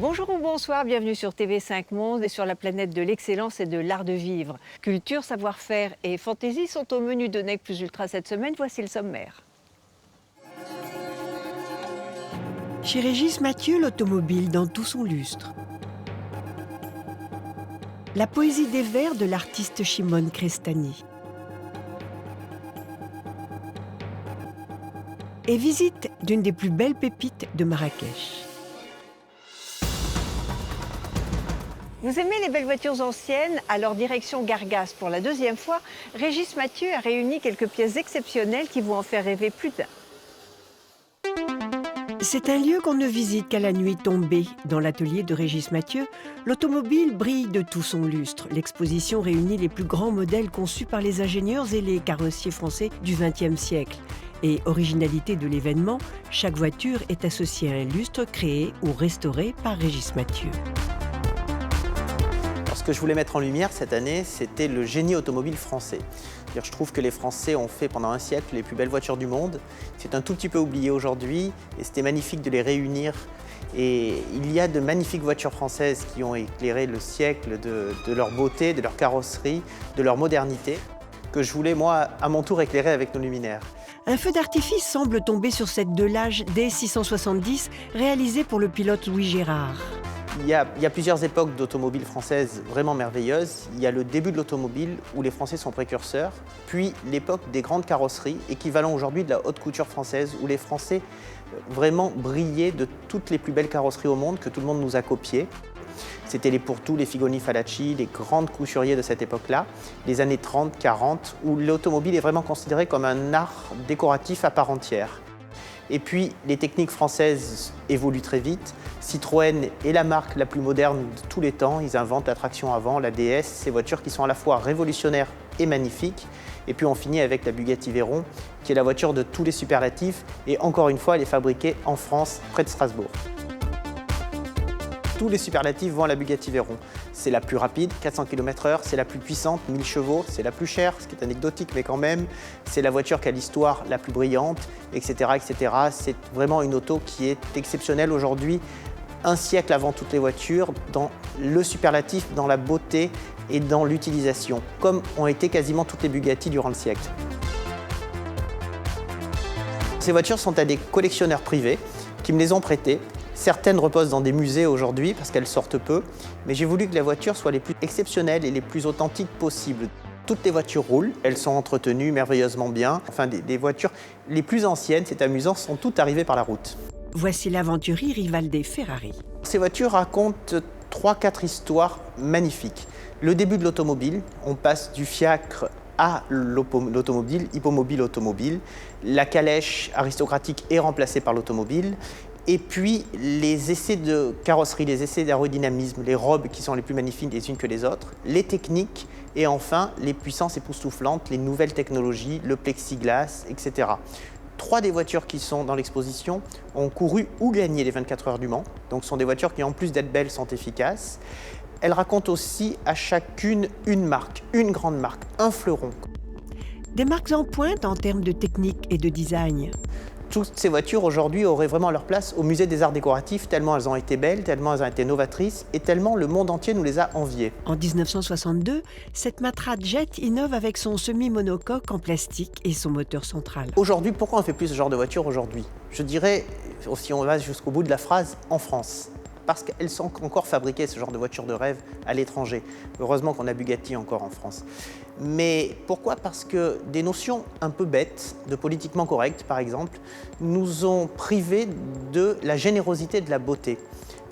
Bonjour ou bonsoir, bienvenue sur TV5 Monde et sur la planète de l'excellence et de l'art de vivre. Culture, savoir-faire et fantaisie sont au menu de Nec Plus Ultra cette semaine. Voici le sommaire. Chez Régis Mathieu, l'automobile dans tout son lustre. La poésie des vers de l'artiste Shimon Crestani. Et visite d'une des plus belles pépites de Marrakech. Vous aimez les belles voitures anciennes? Alors direction Gargas. Pour la deuxième fois, Régis Mathieu a réuni quelques pièces exceptionnelles qui vont en faire rêver plus d'un. C'est un lieu qu'on ne visite qu'à la nuit tombée. Dans l'atelier de Régis Mathieu, l'automobile brille de tout son lustre. L'exposition réunit les plus grands modèles conçus par les ingénieurs et les carrossiers français du XXe siècle. Et originalité de l'événement, chaque voiture est associée à un lustre créé ou restauré par Régis Mathieu. Ce que je voulais mettre en lumière cette année, c'était le génie automobile français. Je trouve que les Français ont fait pendant un siècle les plus belles voitures du monde. C'est un tout petit peu oublié aujourd'hui et c'était magnifique de les réunir. Et il y a de magnifiques voitures françaises qui ont éclairé le siècle de leur beauté, de leur carrosserie, de leur modernité, que je voulais moi à mon tour éclairer avec nos luminaires. Un feu d'artifice semble tomber sur cette Delage D670 réalisée pour le pilote Louis Gérard. Il y a plusieurs époques d'automobiles françaises vraiment merveilleuses. Il y a le début de l'automobile où les Français sont précurseurs, puis l'époque des grandes carrosseries, équivalent aujourd'hui de la haute couture française, où les Français vraiment brillaient de toutes les plus belles carrosseries au monde que tout le monde nous a copiées. C'était les Pourtout, les Figoni Falacci, les grandes couturiers de cette époque-là, les années 30, 40, où l'automobile est vraiment considéré comme un art décoratif à part entière. Et puis, les techniques françaises évoluent très vite. Citroën est la marque la plus moderne de tous les temps. Ils inventent la traction avant, la DS, ces voitures qui sont à la fois révolutionnaires et magnifiques. Et puis on finit avec la Bugatti Veyron, qui est la voiture de tous les superlatifs. Et encore une fois, elle est fabriquée en France, près de Strasbourg. Tous les superlatifs vont à la Bugatti Veyron. C'est la plus rapide, 400 km/h, c'est la plus puissante, 1000 chevaux, c'est la plus chère, ce qui est anecdotique mais quand même. C'est la voiture qui a l'histoire la plus brillante, etc., etc. C'est vraiment une auto qui est exceptionnelle aujourd'hui, un siècle avant toutes les voitures, dans le superlatif, dans la beauté et dans l'utilisation, comme ont été quasiment toutes les Bugatti durant le siècle. Ces voitures sont à des collectionneurs privés qui me les ont prêtées. Certaines reposent dans des musées aujourd'hui parce qu'elles sortent peu, mais j'ai voulu que les voitures soient les plus exceptionnelles et les plus authentiques possibles. Toutes les voitures roulent, elles sont entretenues merveilleusement bien. Enfin, des voitures les plus anciennes, c'est amusant, sont toutes arrivées par la route. Voici l'aventurier rival des Ferrari. Ces voitures racontent 3-4 histoires magnifiques. Le début de l'automobile, on passe du fiacre à l'automobile, hippomobile automobile. La calèche aristocratique est remplacée par l'automobile. Et puis les essais de carrosserie, les essais d'aérodynamisme, les robes qui sont les plus magnifiques les unes que les autres, les techniques et enfin les puissances époustouflantes, les nouvelles technologies, le plexiglas, etc. 3 des voitures qui sont dans l'exposition ont couru ou gagné les 24 heures du Mans. Donc ce sont des voitures qui en plus d'être belles sont efficaces. Elles racontent aussi à chacune une marque, une grande marque, un fleuron. Des marques en pointe en termes de technique et de design. Toutes ces voitures aujourd'hui auraient vraiment leur place au musée des arts décoratifs, tellement elles ont été belles, tellement elles ont été novatrices et tellement le monde entier nous les a enviées. En 1962, cette Matra Jet innove avec son semi-monocoque en plastique et son moteur central. Aujourd'hui, pourquoi on fait plus ce genre de voitures aujourd'hui? Je dirais, si on va jusqu'au bout de la phrase, en France. Parce qu'elles sont encore fabriquées, ce genre de voitures de rêve, à l'étranger. Heureusement qu'on a Bugatti encore en France. Mais pourquoi? Parce que des notions un peu bêtes, de politiquement correct par exemple, nous ont privés de la générosité de la beauté.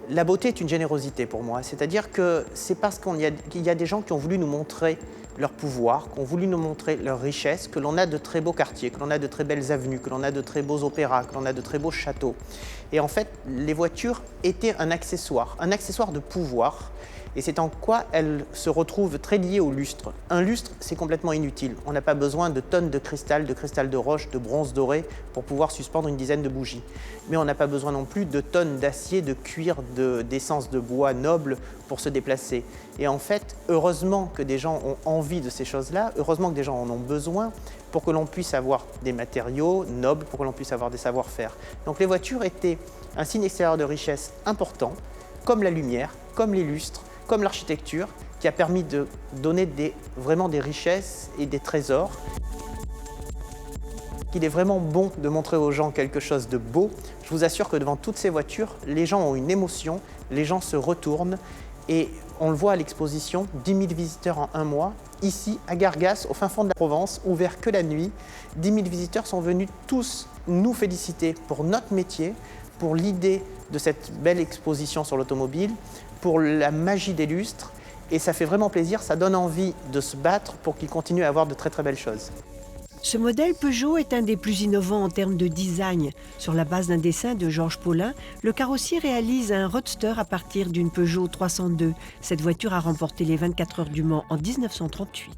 La beauté est une générosité pour moi, c'est-à-dire que c'est parce qu'il y a des gens qui ont voulu nous montrer leur pouvoir, qui ont voulu nous montrer leur richesse, que l'on a de très beaux quartiers, que l'on a de très belles avenues, que l'on a de très beaux opéras, que l'on a de très beaux châteaux. Et en fait, les voitures étaient un accessoire de pouvoir. Et c'est en quoi elles se retrouvent très liées au lustre. Un lustre, c'est complètement inutile. On n'a pas besoin de tonnes de cristal de roche, de bronze doré pour pouvoir suspendre une dizaine de bougies. Mais on n'a pas besoin non plus de tonnes d'acier, de cuir, d'essence de bois noble pour se déplacer. Et en fait, heureusement que des gens ont envie de ces choses-là, heureusement que des gens en ont besoin pour que l'on puisse avoir des matériaux nobles, pour que l'on puisse avoir des savoir-faire. Donc les voitures étaient un signe extérieur de richesse important, comme la lumière, comme les lustres, comme l'architecture, qui a permis de donner vraiment des richesses et des trésors. Il est vraiment bon de montrer aux gens quelque chose de beau. Je vous assure que devant toutes ces voitures, les gens ont une émotion, les gens se retournent et on le voit à l'exposition, 10 000 visiteurs en un mois. Ici, à Gargas, au fin fond de la Provence, ouvert que la nuit, 10 000 visiteurs sont venus tous nous féliciter pour notre métier, pour l'idée de cette belle exposition sur l'automobile, pour la magie des lustres. Et ça fait vraiment plaisir, ça donne envie de se battre pour qu'il continue à avoir de très très belles choses. Ce modèle Peugeot est un des plus innovants en termes de design. Sur la base d'un dessin de Georges Paulin, le carrossier réalise un roadster à partir d'une Peugeot 302. Cette voiture a remporté les 24 heures du Mans en 1938.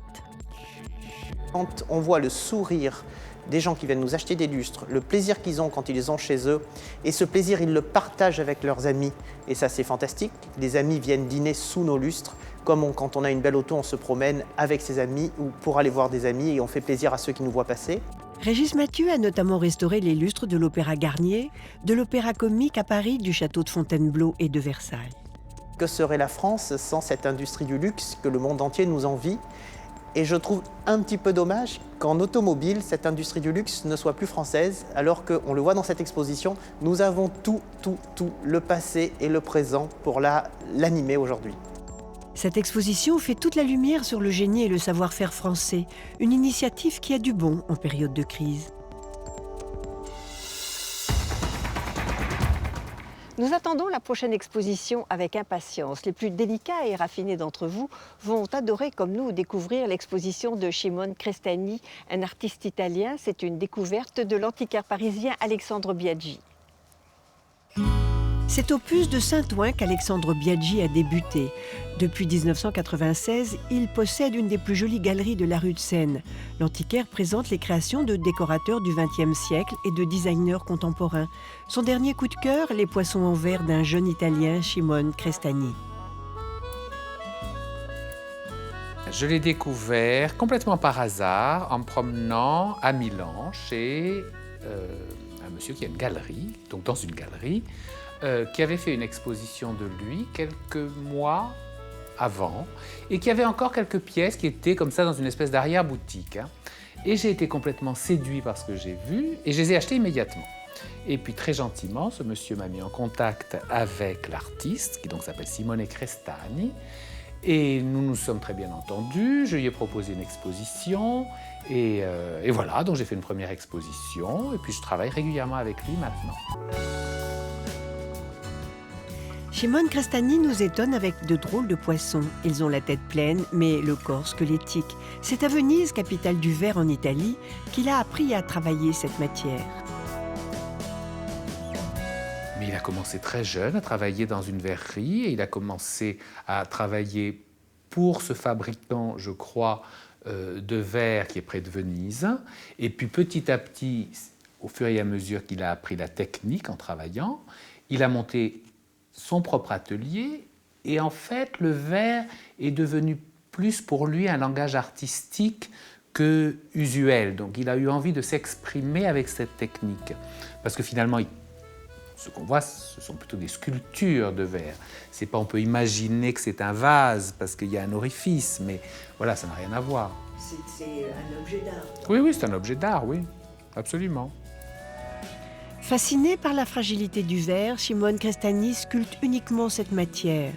Quand on voit le sourire des gens qui viennent nous acheter des lustres, le plaisir qu'ils ont quand ils les ont chez eux, et ce plaisir, ils le partagent avec leurs amis. Et ça, c'est fantastique. Les amis viennent dîner sous nos lustres, comme quand on a une belle auto, on se promène avec ses amis ou pour aller voir des amis et on fait plaisir à ceux qui nous voient passer. Régis Mathieu a notamment restauré les lustres de l'Opéra Garnier, de l'Opéra Comique à Paris, du château de Fontainebleau et de Versailles. Que serait la France sans cette industrie du luxe que le monde entier nous envie ? Et je trouve un petit peu dommage qu'en automobile, cette industrie du luxe ne soit plus française, alors qu'on le voit dans cette exposition, nous avons tout, le passé et le présent pour l'animer aujourd'hui. Cette exposition fait toute la lumière sur le génie et le savoir-faire français, une initiative qui a du bon en période de crise. Nous attendons la prochaine exposition avec impatience. Les plus délicats et raffinés d'entre vous vont adorer, comme nous, découvrir l'exposition de Shimon Crestani, un artiste italien. C'est une découverte de l'antiquaire parisien Alexandre Biaggi. C'est au Puce de Saint-Ouen qu'Alexandre Biaggi a débuté. Depuis 1996, il possède une des plus jolies galeries de la rue de Seine. L'antiquaire présente les créations de décorateurs du XXe siècle et de designers contemporains. Son dernier coup de cœur, les poissons en verre d'un jeune Italien, Shimon Crestani. Je l'ai découvert complètement par hasard en me promenant à Milan chez un monsieur qui a une galerie, donc dans une galerie, qui avait fait une exposition de lui quelques mois avant et qui avait encore quelques pièces qui étaient comme ça dans une espèce d'arrière-boutique. Et j'ai été complètement séduit par ce que j'ai vu et je les ai achetées immédiatement. Et puis très gentiment, ce monsieur m'a mis en contact avec l'artiste qui donc s'appelle Simone Crestani et nous nous sommes très bien entendus. Je lui ai proposé une exposition et voilà, donc j'ai fait une première exposition et puis je travaille régulièrement avec lui maintenant. Shimon Crestani nous étonne avec de drôles de poissons. Ils ont la tête pleine, mais le corps squelettique. C'est à Venise, capitale du verre en Italie, qu'il a appris à travailler cette matière. Mais il a commencé très jeune à travailler dans une verrerie et il a commencé à travailler pour ce fabricant, je crois, de verre qui est près de Venise. Et puis petit à petit, au fur et à mesure qu'il a appris la technique en travaillant, il a monté son propre atelier et en fait le verre est devenu plus pour lui un langage artistique que usuel. Donc il a eu envie de s'exprimer avec cette technique parce que finalement ce qu'on voit ce sont plutôt des sculptures de verre. C'est pas, on peut imaginer que c'est un vase parce qu'il y a un orifice, mais voilà, ça n'a rien à voir. C'est un objet d'art. Oui, c'est un objet d'art, oui, absolument. Fasciné par la fragilité du verre, Shimon Crestani sculpte uniquement cette matière.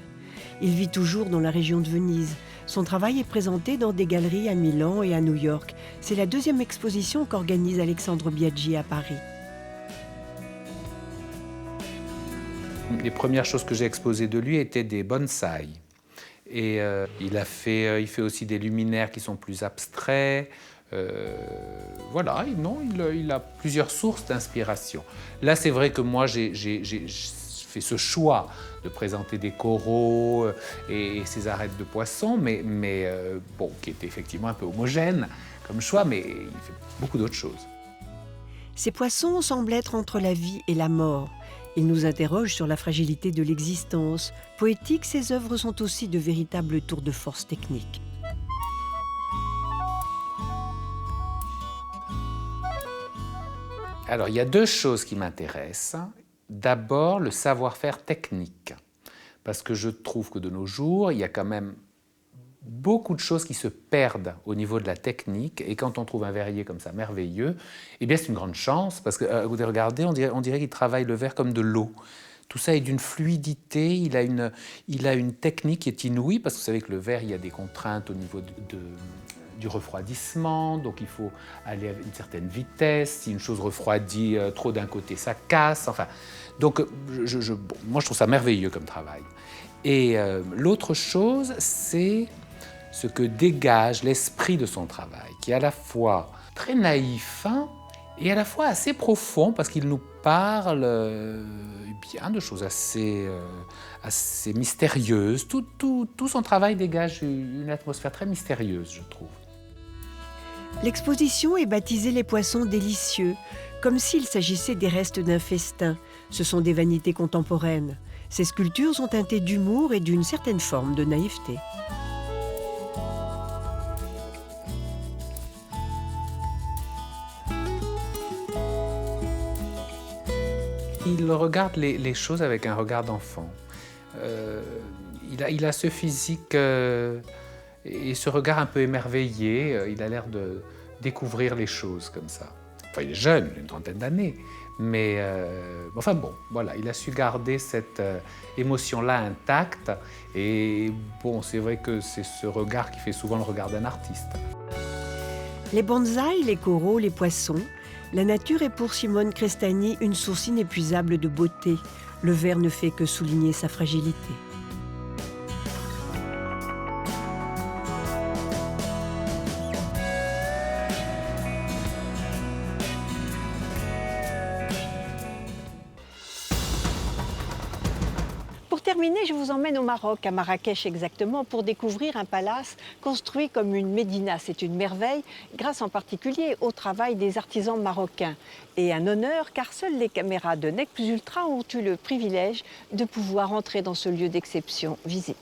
Il vit toujours dans la région de Venise. Son travail est présenté dans des galeries à Milan et à New York. C'est la deuxième exposition qu'organise Alexandre Biaggi à Paris. Les premières choses que j'ai exposées de lui étaient des bonsaïs. Et il fait aussi des luminaires qui sont plus abstraits. Voilà, il a plusieurs sources d'inspiration. Là, c'est vrai que moi, j'ai fait ce choix de présenter des coraux et ces arêtes de poissons, mais qui était effectivement un peu homogène comme choix, mais il fait beaucoup d'autres choses. Ces poissons semblent être entre la vie et la mort. Ils nous interrogent sur la fragilité de l'existence. Poétiques, ces œuvres sont aussi de véritables tours de force techniques. Alors, il y a deux choses qui m'intéressent. D'abord, le savoir-faire technique. parce que je trouve que de nos jours, il y a quand même beaucoup de choses qui se perdent au niveau de la technique, et quand on trouve un verrier comme ça merveilleux, eh bien c'est une grande chance, parce que vous regardez, on dirait qu'il travaille le verre comme de l'eau. Tout ça est d'une fluidité, il a une technique qui est inouïe, parce que vous savez que le verre, il y a des contraintes au niveau du refroidissement, donc il faut aller à une certaine vitesse. Si une chose refroidit trop d'un côté, ça casse. Enfin, donc moi je trouve ça merveilleux comme travail. Et l'autre chose, c'est ce que dégage l'esprit de son travail, qui est à la fois très naïf, hein, et à la fois assez profond, parce qu'il nous parle bien de choses assez mystérieuses. Tout son travail dégage une atmosphère très mystérieuse, je trouve. L'exposition est baptisée Les Poissons délicieux, comme s'il s'agissait des restes d'un festin. Ce sont des vanités contemporaines. Ces sculptures sont teintées d'humour et d'une certaine forme de naïveté. Il regarde les choses avec un regard d'enfant. Il a ce physique et ce regard un peu émerveillé. Il a l'air de découvrir les choses comme ça. Enfin, il est jeune, une trentaine d'années, mais enfin bon, voilà, il a su garder cette émotion-là intacte. Et bon, c'est vrai que c'est ce regard qui fait souvent le regard d'un artiste. Les bonsaïs, les coraux, les poissons, la nature est pour Shimon Crestani une source inépuisable de beauté. Le verre ne fait que souligner sa fragilité. Pour terminer, je vous emmène au Maroc, à Marrakech exactement, pour découvrir un palace construit comme une médina. C'est une merveille, grâce en particulier au travail des artisans marocains. Et un honneur, car seules les caméras de NEC Plus Ultra ont eu le privilège de pouvoir entrer dans ce lieu d'exception. Visite.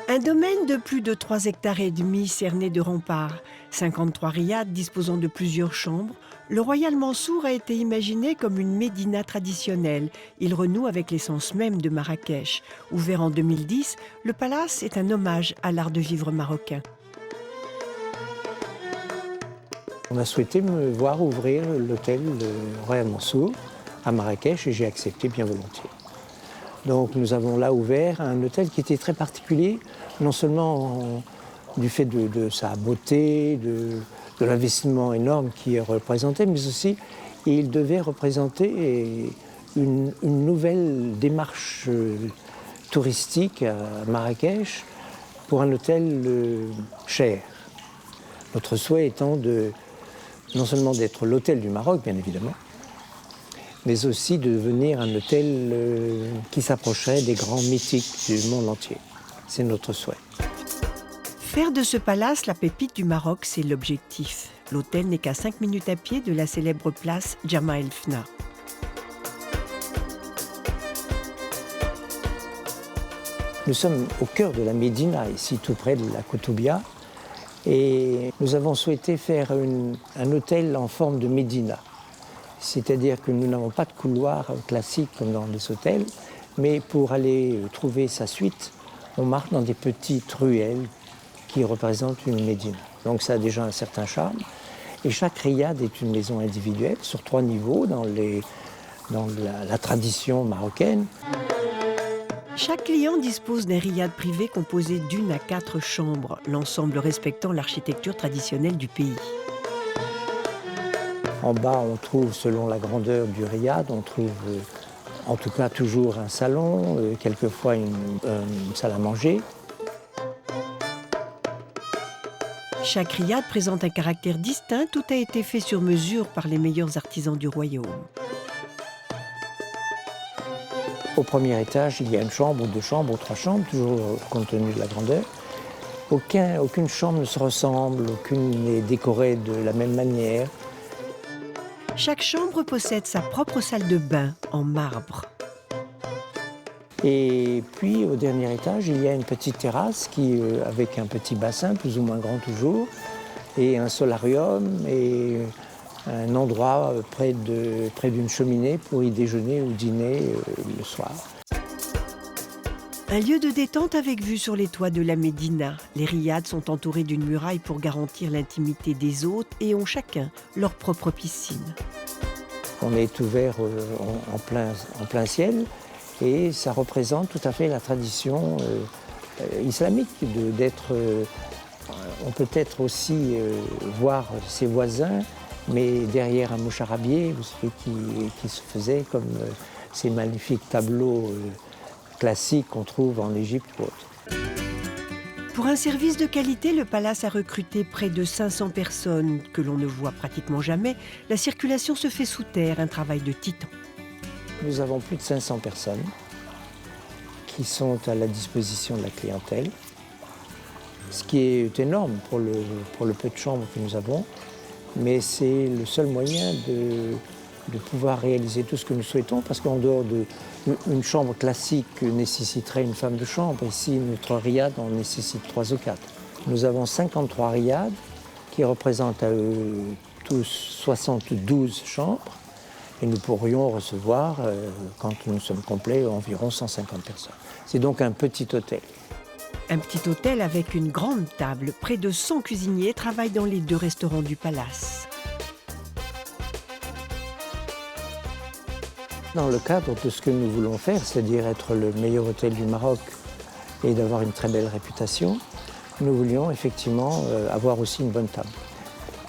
Un domaine de plus de 3,5 hectares cerné de remparts, 53 riads disposant de plusieurs chambres, le Royal Mansour a été imaginé comme une médina traditionnelle. Il renoue avec l'essence même de Marrakech. Ouvert en 2010, le palace est un hommage à l'art de vivre marocain. On a souhaité me voir ouvrir l'hôtel Royal Mansour à Marrakech et j'ai accepté bien volontiers. Donc nous avons là ouvert un hôtel qui était très particulier, non seulement du fait de sa beauté, de l'investissement énorme qui est représenté, mais aussi il devait représenter une nouvelle démarche touristique à Marrakech pour un hôtel cher. Notre souhait étant non seulement d'être l'hôtel du Maroc, bien évidemment, mais aussi de devenir un hôtel qui s'approcherait des grands mythiques du monde entier. C'est notre souhait. Faire de ce palace la pépite du Maroc, c'est l'objectif. L'hôtel n'est qu'à 5 minutes à pied de la célèbre place Jemaa El Fna. Nous sommes au cœur de la Médina, ici tout près de la Koutoubia, et nous avons souhaité faire un hôtel en forme de Médina. C'est-à-dire que nous n'avons pas de couloir classique comme dans les hôtels, mais pour aller trouver sa suite, on marche dans des petites ruelles qui représentent une médina. Donc ça a déjà un certain charme. Et chaque riad est une maison individuelle sur 3 niveaux dans la tradition marocaine. Chaque client dispose d'un riad privé composé d'1 à 4 chambres, l'ensemble respectant l'architecture traditionnelle du pays. En bas, on trouve, selon la grandeur du riad, on trouve en tout cas toujours un salon, quelquefois une salle à manger. Chaque riad présente un caractère distinct, tout a été fait sur mesure par les meilleurs artisans du royaume. Au premier étage, il y a une chambre, ou 2 chambres, ou 3 chambres, toujours compte tenu de la grandeur. Aucune chambre ne se ressemble, aucune n'est décorée de la même manière. Chaque chambre possède sa propre salle de bain en marbre. Et puis, au dernier étage, il y a une petite terrasse avec un petit bassin, plus ou moins grand toujours, et un solarium, et un endroit près d'une cheminée pour y déjeuner ou dîner le soir. Un lieu de détente avec vue sur les toits de la Médina. Les riads sont entourés d'une muraille pour garantir l'intimité des hôtes et ont chacun leur propre piscine. On est ouvert en plein ciel et ça représente tout à fait la tradition islamique d'être... on peut être aussi voir ses voisins, mais derrière un moucharabier, vous savez, qui se faisait comme ces magnifiques tableaux classiques qu'on trouve en Égypte ou autre. Pour un service de qualité, le palace a recruté près de 500 personnes que l'on ne voit pratiquement jamais. La circulation se fait sous terre, un travail de titan. Nous avons plus de 500 personnes qui sont à la disposition de la clientèle, ce qui est énorme pour le peu de chambres que nous avons, mais c'est le seul moyen de pouvoir réaliser tout ce que nous souhaitons, parce qu'en dehors d'une chambre classique nécessiterait une femme de chambre. Ici, notre riad en nécessite 3 ou 4. Nous avons 53 riads qui représentent à eux tous 72 chambres, et nous pourrions recevoir, quand nous sommes complets, environ 150 personnes. C'est donc un petit hôtel. Un petit hôtel avec une grande table. Près de 100 cuisiniers travaillent dans les 2 restaurants du palace. Dans le cadre de ce que nous voulons faire, c'est-à-dire être le meilleur hôtel du Maroc et d'avoir une très belle réputation, nous voulions effectivement avoir aussi une bonne table.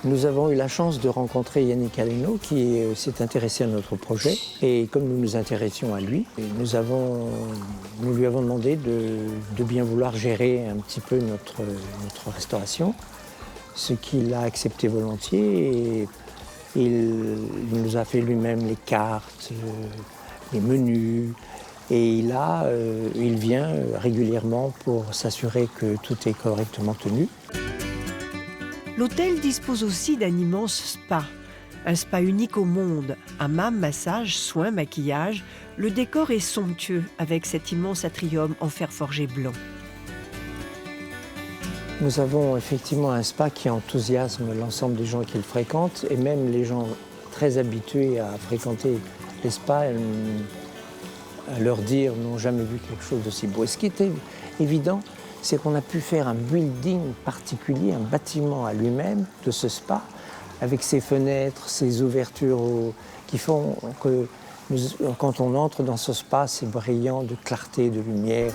Nous avons eu la chance de rencontrer Yannick Aleno qui s'est intéressé à notre projet, et comme nous nous intéressions à lui, nous lui avons demandé de bien vouloir gérer un petit peu notre restauration, ce qu'il a accepté volontiers, et il nous a fait lui-même les cartes, les menus, et il vient régulièrement pour s'assurer que tout est correctement tenu. L'hôtel dispose aussi d'un immense spa. Un spa unique au monde. Hammam, massage, soins, maquillage. Le décor est somptueux avec cet immense atrium en fer forgé blanc. Nous avons effectivement un spa qui enthousiasme l'ensemble des gens qui le fréquentent, et même les gens très habitués à fréquenter les spas, à leur dire, n'ont jamais vu quelque chose d'aussi beau. Et ce qui était évident, c'est qu'on a pu faire un building particulier, un bâtiment à lui-même de ce spa, avec ses fenêtres, ses ouvertures qui font que quand on entre dans ce spa, c'est brillant de clarté, de lumière.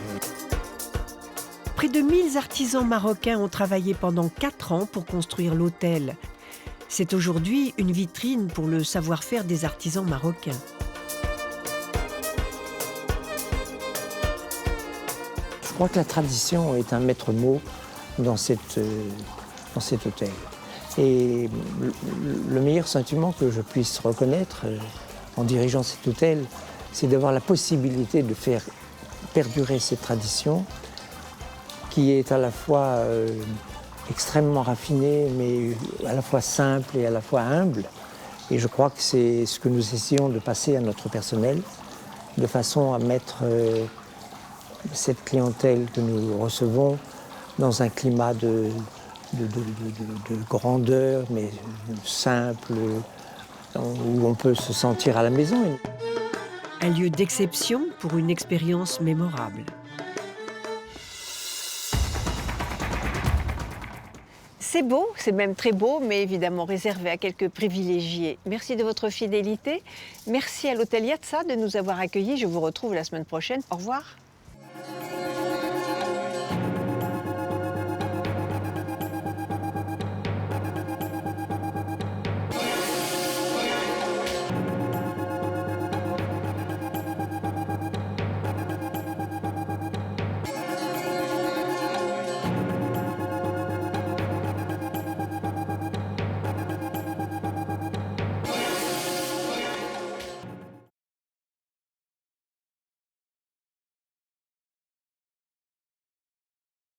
Près de 1000 artisans marocains ont travaillé pendant 4 ans pour construire l'hôtel. C'est aujourd'hui une vitrine pour le savoir-faire des artisans marocains. Je crois que la tradition est un maître mot dans cet hôtel. Et le meilleur sentiment que je puisse reconnaître en dirigeant cet hôtel, c'est d'avoir la possibilité de faire perdurer cette tradition qui est à la fois extrêmement raffinée, mais à la fois simple et à la fois humble. Et je crois que c'est ce que nous essayons de passer à notre personnel, de façon à mettre cette clientèle que nous recevons dans un climat de grandeur, mais simple, où on peut se sentir à la maison. Un lieu d'exception pour une expérience mémorable. C'est beau, c'est même très beau, mais évidemment réservé à quelques privilégiés. Merci de votre fidélité. Merci à l'hôtel Yatza de nous avoir accueillis. Je vous retrouve la semaine prochaine. Au revoir.